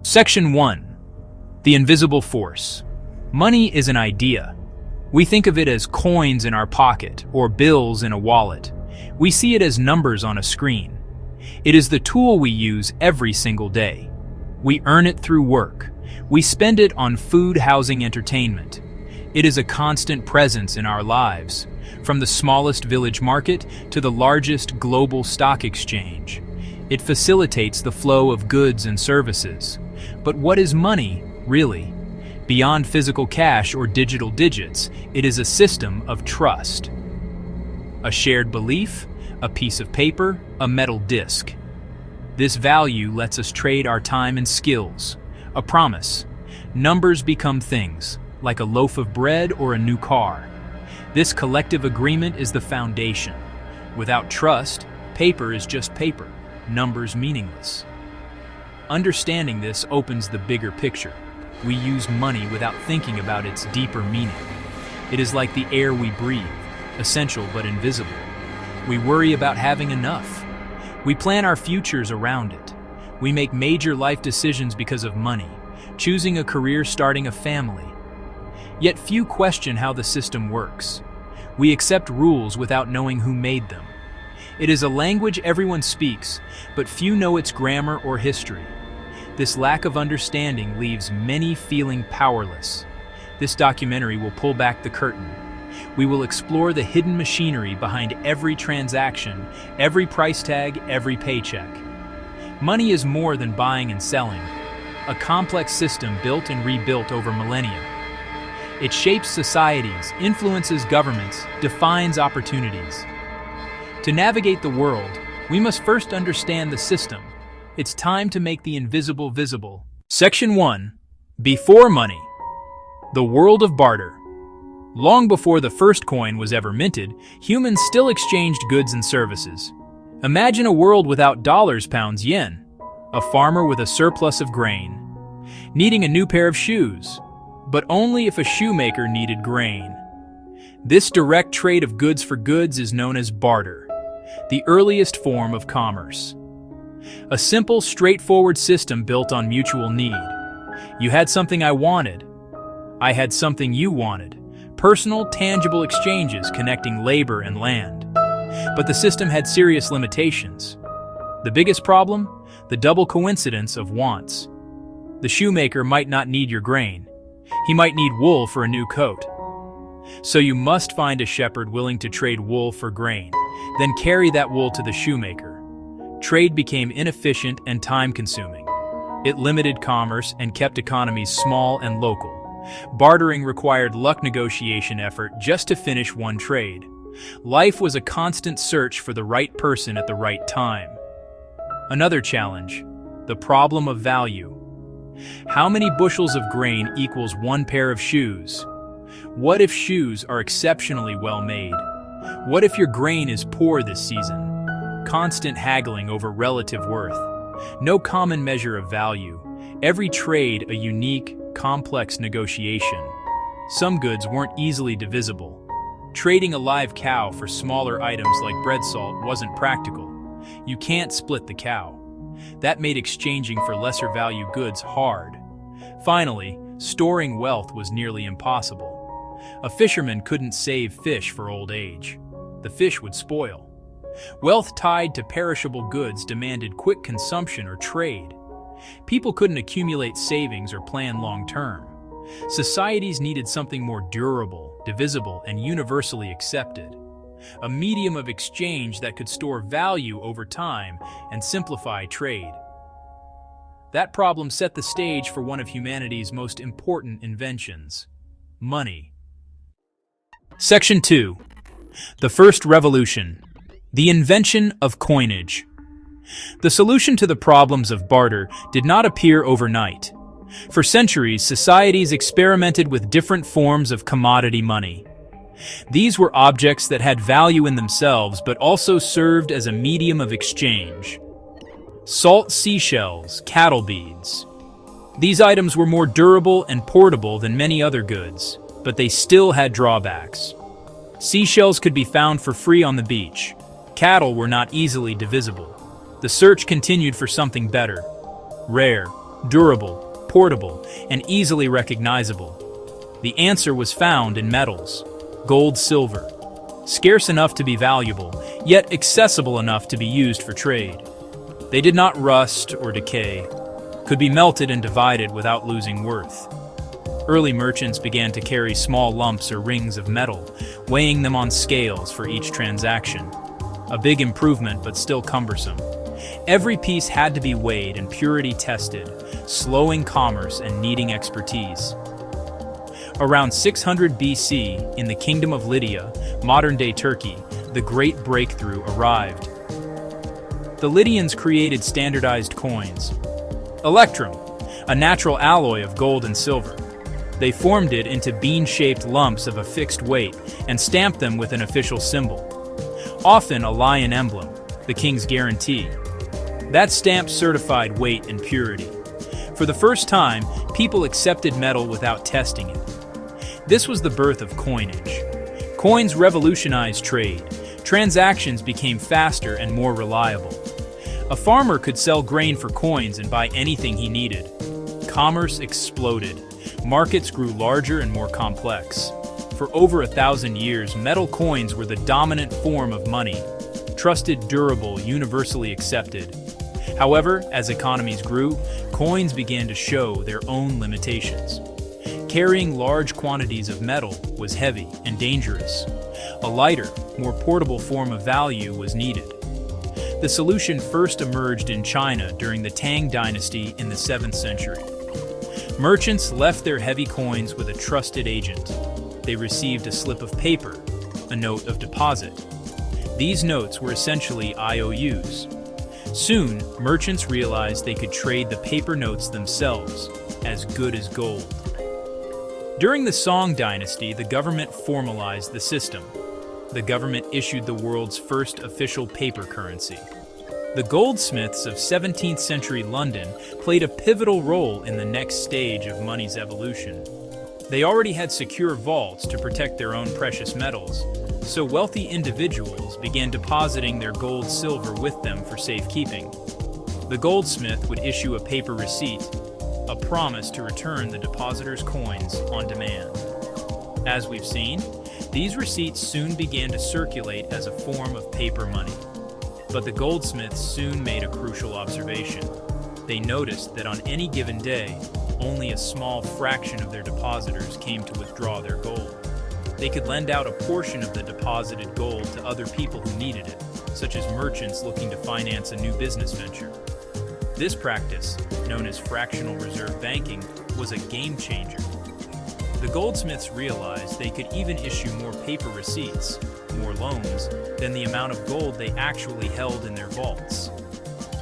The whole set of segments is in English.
Section 1. The invisible force. Money is an idea. We think of it as coins in our pocket or bills in a wallet. We see it as numbers on a screen. It is the tool we use every single day. We earn it through work. We spend it on food, housing, entertainment. It is a constant presence in our lives, from the smallest village market to the largest global stock exchange. It facilitates the flow of goods and services. But what is money, really? Beyond physical cash or digital digits, it is a system of trust. A shared belief, a piece of paper, a metal disc. This value lets us trade our time and skills. A promise. Numbers become things, like a loaf of bread or a new car. This collective agreement is the foundation. Without trust, paper is just paper, numbers meaningless. Understanding this opens the bigger picture. We use money without thinking about its deeper meaning. It is like the air we breathe, essential but invisible. We worry about having enough. We plan our futures around it. We make major life decisions because of money, choosing a career, starting a family. Yet few question how the system works. We accept rules without knowing who made them. It is a language everyone speaks, but few know its grammar or history. This lack of understanding leaves many feeling powerless. This documentary will pull back the curtain. We will explore the hidden machinery behind every transaction, every price tag, every paycheck. Money is more than buying and selling, a complex system built and rebuilt over millennia. It shapes societies, influences governments, defines opportunities. To navigate the world, we must first understand the system. It's time to make the invisible visible. Section 1. Before money. The world of barter. Long before the first coin was ever minted, humans still exchanged goods and services. Imagine a world without dollars, pounds, yen. A farmer with a surplus of grain, needing a new pair of shoes, but only if a shoemaker needed grain. This direct trade of goods for goods is known as barter, the earliest form of commerce. A simple, straightforward system built on mutual need. You had something I wanted. I had something you wanted. Personal, tangible exchanges connecting labor and land. But the system had serious limitations. The biggest problem? The double coincidence of wants. The shoemaker might not need your grain. He might need wool for a new coat. So you must find a shepherd willing to trade wool for grain, then carry that wool to the shoemaker. Trade became inefficient and time-consuming. It limited commerce and kept economies small and local. Bartering required luck, negotiation effort just to finish one trade. Life was a constant search for the right person at the right time. Another challenge, the problem of value. How many bushels of grain equals one pair of shoes? What if shoes are exceptionally well made? What if your grain is poor this season? Constant haggling over relative worth. No common measure of value. Every trade a unique, complex negotiation. Some goods weren't easily divisible. Trading a live cow for smaller items like bread salt wasn't practical. You can't split the cow. That made exchanging for lesser value goods hard. Finally, storing wealth was nearly impossible. A fisherman couldn't save fish for old age. The fish would spoil. Wealth tied to perishable goods demanded quick consumption or trade. People couldn't accumulate savings or plan long-term. Societies needed something more durable, divisible, and universally accepted. A medium of exchange that could store value over time and simplify trade. That problem set the stage for one of humanity's most important inventions: money. Section 2. The First Revolution. The invention of coinage. The solution to the problems of barter did not appear overnight. For centuries, societies experimented with different forms of commodity money. These were objects that had value in themselves but also served as a medium of exchange. Salt seashells, cattle beads. These items were more durable and portable than many other goods, but they still had drawbacks. Seashells could be found for free on the beach. Cattle were not easily divisible. The search continued for something better, rare, durable, portable, and easily recognizable? The answer was found in metals: gold, silver. Scarce enough to be valuable, yet accessible enough to be used for trade. They did not rust or decay, could be melted and divided without losing worth. Early merchants began to carry small lumps or rings of metal, weighing them on scales for each transaction. A big improvement, but still cumbersome. Every piece had to be weighed and purity tested, slowing commerce and needing expertise. Around 600 BC, in the Kingdom of Lydia, modern-day Turkey, the great breakthrough arrived. The Lydians created standardized coins. Electrum, a natural alloy of gold and silver. They formed it into bean-shaped lumps of a fixed weight and stamped them with an official symbol, often a lion emblem, the king's guarantee. That stamp certified weight and purity. For the first time, people accepted metal without testing it. This was the birth of coinage. Coins revolutionized trade. Transactions became faster and more reliable. A farmer could sell grain for coins and buy anything he needed. Commerce exploded. Markets grew larger and more complex. For over 1,000 years, metal coins were the dominant form of money. Trusted, durable, universally accepted. However, as economies grew, coins began to show their own limitations. Carrying large quantities of metal was heavy and dangerous. A lighter, more portable form of value was needed. The solution first emerged in China during the Tang dynasty in the 7th century. Merchants left their heavy coins with a trusted agent. They received a slip of paper, a note of deposit. These notes were essentially IOUs. Soon, merchants realized they could trade the paper notes themselves, as good as gold. During the Song dynasty, the government formalized the system. The government issued the world's first official paper currency. The goldsmiths of 17th century London played a pivotal role in the next stage of money's evolution. They already had secure vaults to protect their own precious metals, so wealthy individuals began depositing their gold silver with them for safekeeping. The goldsmith would issue a paper receipt, a promise to return the depositor's coins on demand. As we've seen, these receipts soon began to circulate as a form of paper money. But the goldsmiths soon made a crucial observation. They noticed that on any given day, only a small fraction of their depositors came to withdraw their gold. They could lend out a portion of the deposited gold to other people who needed it, such as merchants looking to finance a new business venture. This practice, known as fractional reserve banking, was a game changer. The goldsmiths realized they could even issue more paper receipts, more loans, than the amount of gold they actually held in their vaults.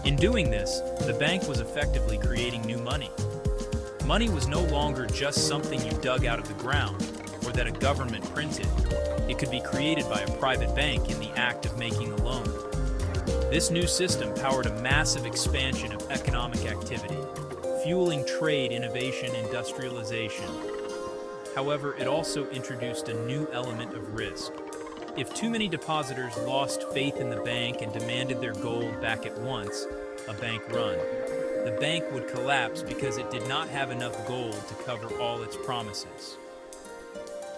In doing this, the bank was effectively creating new money. Money was no longer just something you dug out of the ground or that a government printed. It could be created by a private bank in the act of making a loan. This new system powered a massive expansion of economic activity, fueling trade, innovation, industrialization. However, it also introduced a new element of risk. If too many depositors lost faith in the bank and demanded their gold back at once, a bank run, the bank would collapse because it did not have enough gold to cover all its promises.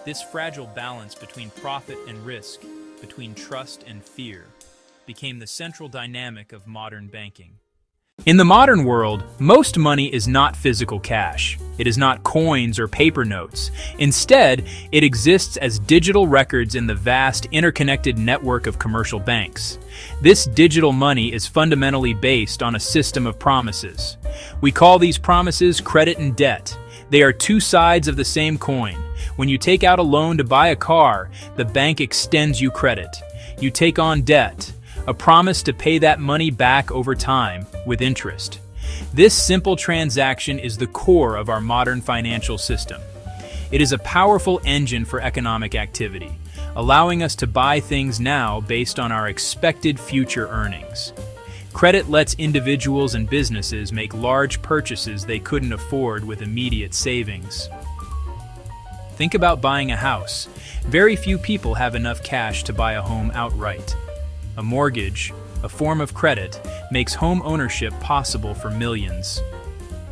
This fragile balance between profit and risk, between trust and fear, became the central dynamic of modern banking. In the modern world, most money is not physical cash. It is not coins or paper notes. Instead, it exists as digital records in the vast, interconnected network of commercial banks. This digital money is fundamentally based on a system of promises. We call these promises credit and debt. They are two sides of the same coin. When you take out a loan to buy a car, the bank extends you credit. You take on debt, a promise to pay that money back over time with interest. This simple transaction is the core of our modern financial system. It is a powerful engine for economic activity, allowing us to buy things now based on our expected future earnings. Credit lets individuals and businesses make large purchases they couldn't afford with immediate savings. Think about buying a house. Very few people have enough cash to buy a home outright. A mortgage, a form of credit, makes home ownership possible for millions.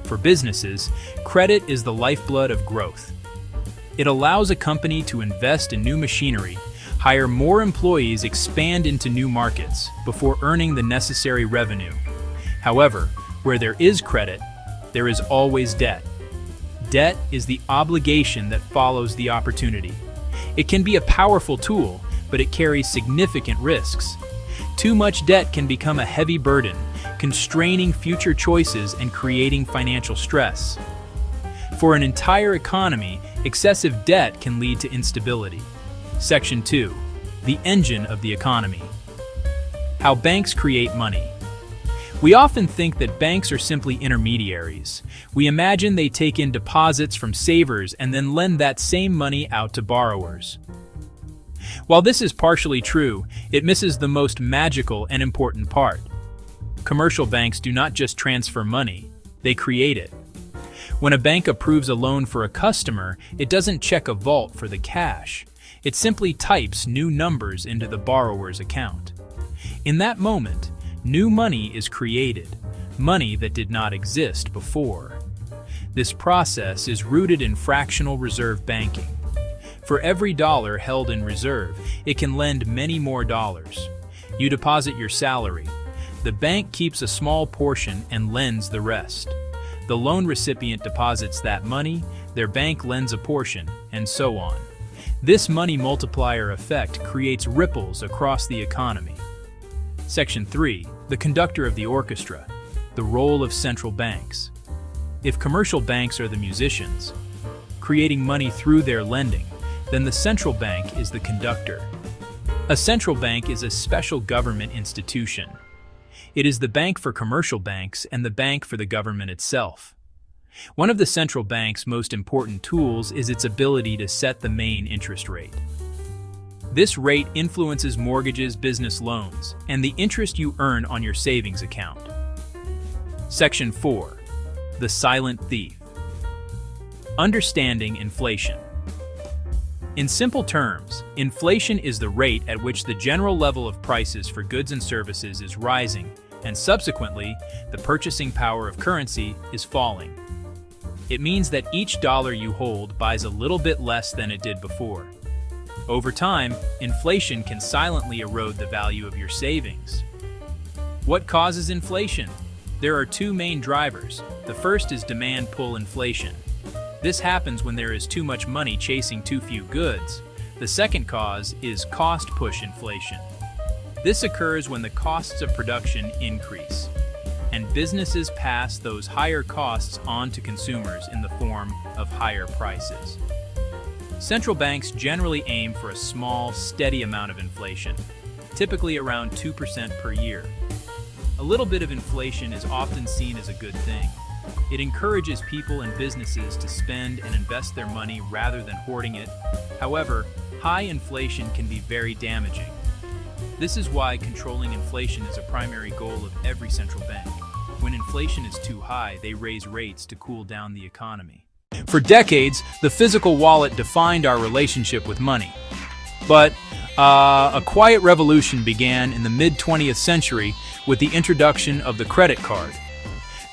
For businesses, credit is the lifeblood of growth. It allows a company to invest in new machinery, hire more employees, expand into new markets before earning the necessary revenue. However, where there is credit, there is always debt. Debt is the obligation that follows the opportunity. It can be a powerful tool, but it carries significant risks. Too much debt can become a heavy burden, constraining future choices and creating financial stress. For an entire economy, excessive debt can lead to instability. Section 2. The engine of the economy. How banks create money. We often think that banks are simply intermediaries. We imagine they take in deposits from savers and then lend that same money out to borrowers. While this is partially true, it misses the most magical and important part. Commercial banks do not just transfer money, they create it. When a bank approves a loan for a customer, it doesn't check a vault for the cash. It simply types new numbers into the borrower's account. In that moment, new money is created, money that did not exist before. This process is rooted in fractional reserve banking. For every dollar held in reserve, it can lend many more dollars. You deposit your salary. The bank keeps a small portion and lends the rest. The loan recipient deposits that money, their bank lends a portion, and so on. This money multiplier effect creates ripples across the economy. Section 3. The conductor of the orchestra. The role of central banks. If commercial banks are the musicians, creating money through their lending, then the central bank is the conductor. A central bank is a special government institution. It is the bank for commercial banks and the bank for the government itself. One of the central bank's most important tools is its ability to set the main interest rate. This rate influences mortgages, business loans, and the interest you earn on your savings account. Section 4. The silent thief. Understanding inflation. In simple terms, inflation is the rate at which the general level of prices for goods and services is rising, and subsequently, the purchasing power of currency is falling. It means that each dollar you hold buys a little bit less than it did before. Over time, inflation can silently erode the value of your savings. What causes inflation? There are two main drivers. The first is demand pull inflation. This happens when there is too much money chasing too few goods. The second cause is cost push inflation. This occurs when the costs of production increase, and businesses pass those higher costs on to consumers in the form of higher prices. Central banks generally aim for a small, steady amount of inflation, typically around 2% per year. A little bit of inflation is often seen as a good thing. It encourages people and businesses to spend and invest their money rather than hoarding it. However, high inflation can be very damaging. This is why controlling inflation is a primary goal of every central bank. When inflation is too high, they raise rates to cool down the economy. For decades, the physical wallet defined our relationship with money. But a quiet revolution began in the mid-20th century with the introduction of the credit card.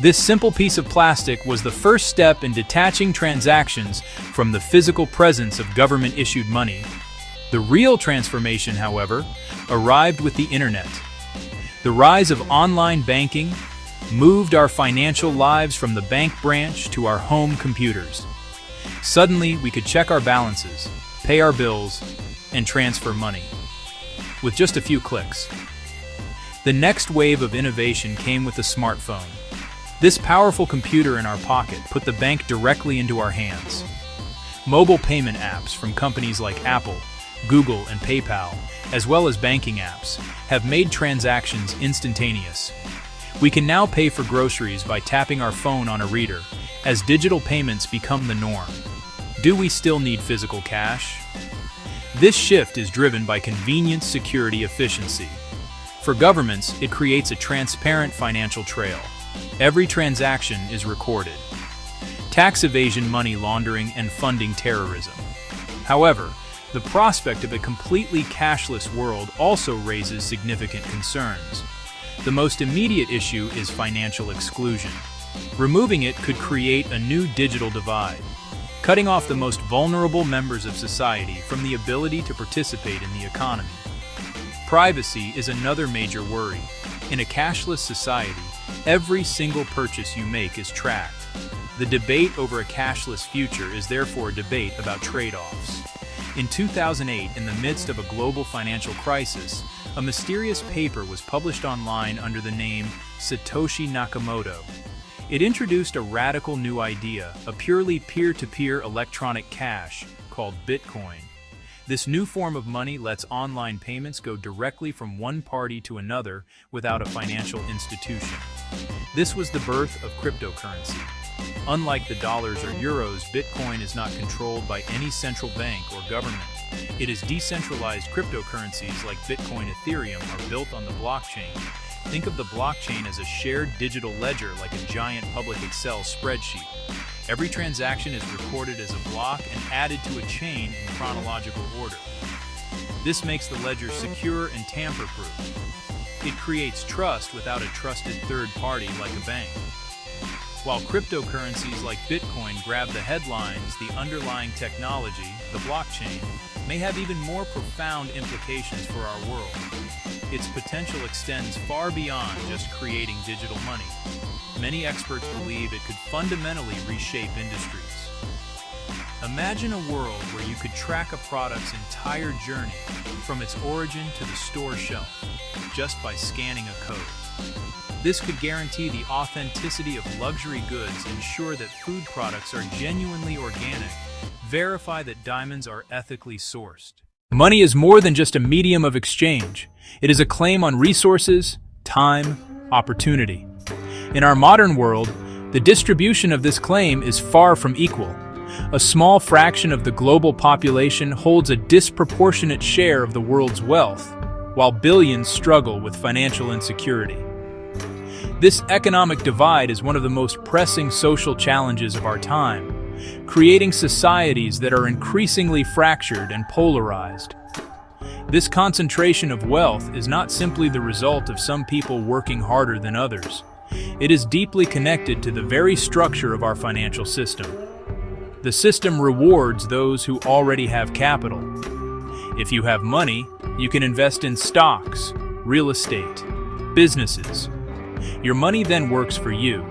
This simple piece of plastic was the first step in detaching transactions from the physical presence of government-issued money. The real transformation, however, arrived with the internet. The rise of online banking moved our financial lives from the bank branch to our home computers. Suddenly, we could check our balances, pay our bills, and transfer money with just a few clicks. The next wave of innovation came with the smartphone. This powerful computer in our pocket put the bank directly into our hands. Mobile payment apps from companies like Apple, Google, and PayPal, as well as banking apps, have made transactions instantaneous. We can now pay for groceries by tapping our phone on a reader, as digital payments become the norm. Do we still need physical cash? This shift is driven by convenience, security, efficiency. For governments, it creates a transparent financial trail. Every transaction is recorded. Tax evasion, money laundering, and funding terrorism. However, the prospect of a completely cashless world also raises significant concerns. The most immediate issue is financial exclusion. Removing it could create a new digital divide, cutting off the most vulnerable members of society from the ability to participate in the economy. Privacy is another major worry. In a cashless society, every single purchase you make is tracked. The debate over a cashless future is therefore a debate about trade-offs. In 2008, in the midst of a global financial crisis, a mysterious paper was published online under the name Satoshi Nakamoto. It introduced a radical new idea, a purely peer-to-peer electronic cash called Bitcoin. This new form of money lets online payments go directly from one party to another without a financial institution. This was the birth of cryptocurrency. Unlike the dollars or euros, Bitcoin is not controlled by any central bank or government. It is decentralized. Cryptocurrencies like Bitcoin, Ethereum are built on the blockchain. Think of the blockchain as a shared digital ledger, like a giant public Excel spreadsheet. Every transaction is recorded as a block and added to a chain in chronological order. This makes the ledger secure and tamper-proof. It creates trust without a trusted third party like a bank. While cryptocurrencies like Bitcoin grab the headlines, the underlying technology, the blockchain, may have even more profound implications for our world. Its potential extends far beyond just creating digital money. Many experts believe it could fundamentally reshape industries. Imagine a world where you could track a product's entire journey from its origin to the store shelf just by scanning a code. This could guarantee the authenticity of luxury goods, ensure that food products are genuinely organic, verify that diamonds are ethically sourced. Money is more than just a medium of exchange. It is a claim on resources, time, opportunity. In our modern world, the distribution of this claim is far from equal. A small fraction of the global population holds a disproportionate share of the world's wealth, while billions struggle with financial insecurity. This economic divide is one of the most pressing social challenges of our time, creating societies that are increasingly fractured and polarized. This concentration of wealth is not simply the result of some people working harder than others. It is deeply connected to the very structure of our financial system. The system rewards those who already have capital. If you have money, you can invest in stocks, real estate, businesses. Your money then works for you,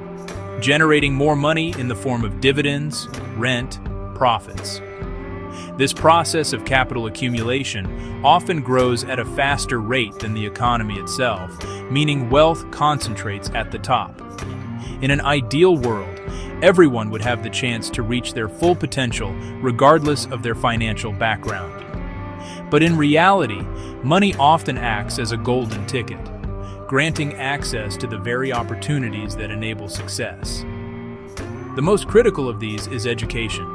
generating more money in the form of dividends, rent, profits. This process of capital accumulation often grows at a faster rate than the economy itself, meaning wealth concentrates at the top. In an ideal world, everyone would have the chance to reach their full potential regardless of their financial background. But in reality, money often acts as a golden ticket, granting access to the very opportunities that enable success. The most critical of these is education.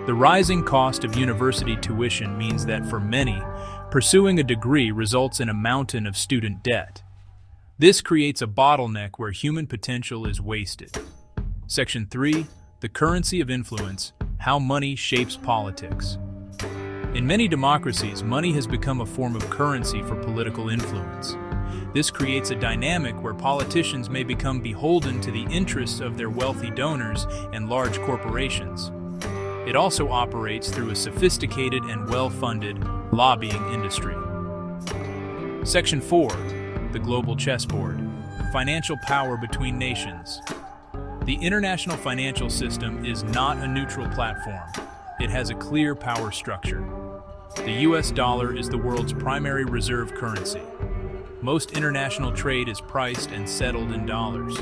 The rising cost of university tuition means that for many, pursuing a degree results in a mountain of student debt. This creates a bottleneck where human potential is wasted. Section 3. The currency of influence: how money shapes politics. In many democracies, money has become a form of currency for political influence. This creates a dynamic where politicians may become beholden to the interests of their wealthy donors and large corporations. It also operates through a sophisticated and well-funded lobbying industry. Section 4. The global chessboard: financial power between nations. The international financial system is not a neutral platform. It has a clear power structure. The US dollar is the world's primary reserve currency. Most international trade is priced and settled in dollars.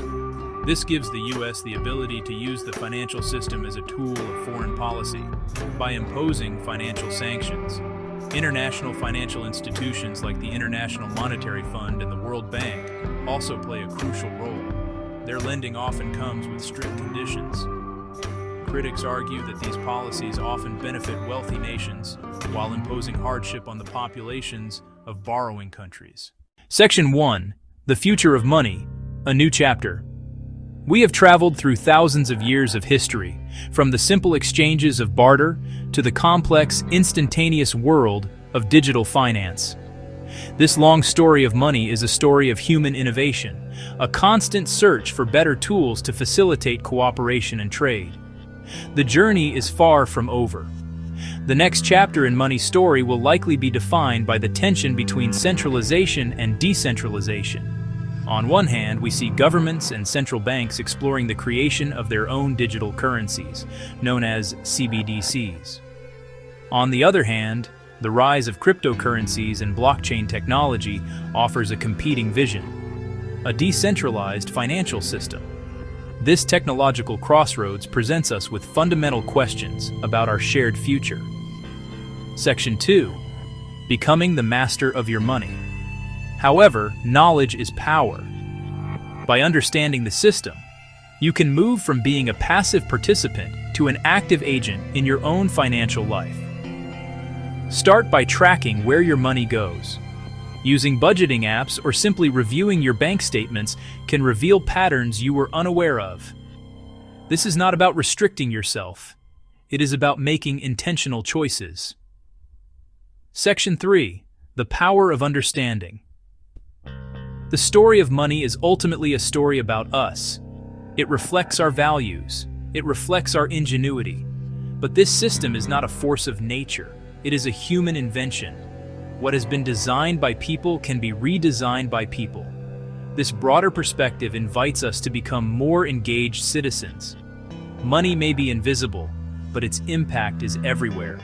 This gives the US the ability to use the financial system as a tool of foreign policy by imposing financial sanctions. International financial institutions like the International Monetary Fund and the World Bank also play a crucial role. Their lending often comes with strict conditions. Critics argue that these policies often benefit wealthy nations while imposing hardship on the populations of borrowing countries. Section 1. The future of money: a new chapter. We have traveled through thousands of years of history, from the simple exchanges of barter to the complex, instantaneous world of digital finance. This long story of money is a story of human innovation, a constant search for better tools to facilitate cooperation and trade. The journey is far from over. The next chapter in money's story will likely be defined by the tension between centralization and decentralization. On one hand, we see governments and central banks exploring the creation of their own digital currencies, known as CBDCs. On the other hand, the rise of cryptocurrencies and blockchain technology offers a competing vision: a decentralized financial system. This technological crossroads presents us with fundamental questions about our shared future. Section 2. Becoming the master of your money. However, knowledge is power. By understanding the system, you can move from being a passive participant to an active agent in your own financial life. Start by tracking where your money goes. Using budgeting apps or simply reviewing your bank statements can reveal patterns you were unaware of. This is not about restricting yourself. It is about making intentional choices. Section 3. The power of understanding. The story of money is ultimately a story about us. It reflects our values. It reflects our ingenuity. But this system is not a force of nature. It is a human invention. What has been designed by people can be redesigned by people. This broader perspective invites us to become more engaged citizens. Money may be invisible, but its impact is everywhere.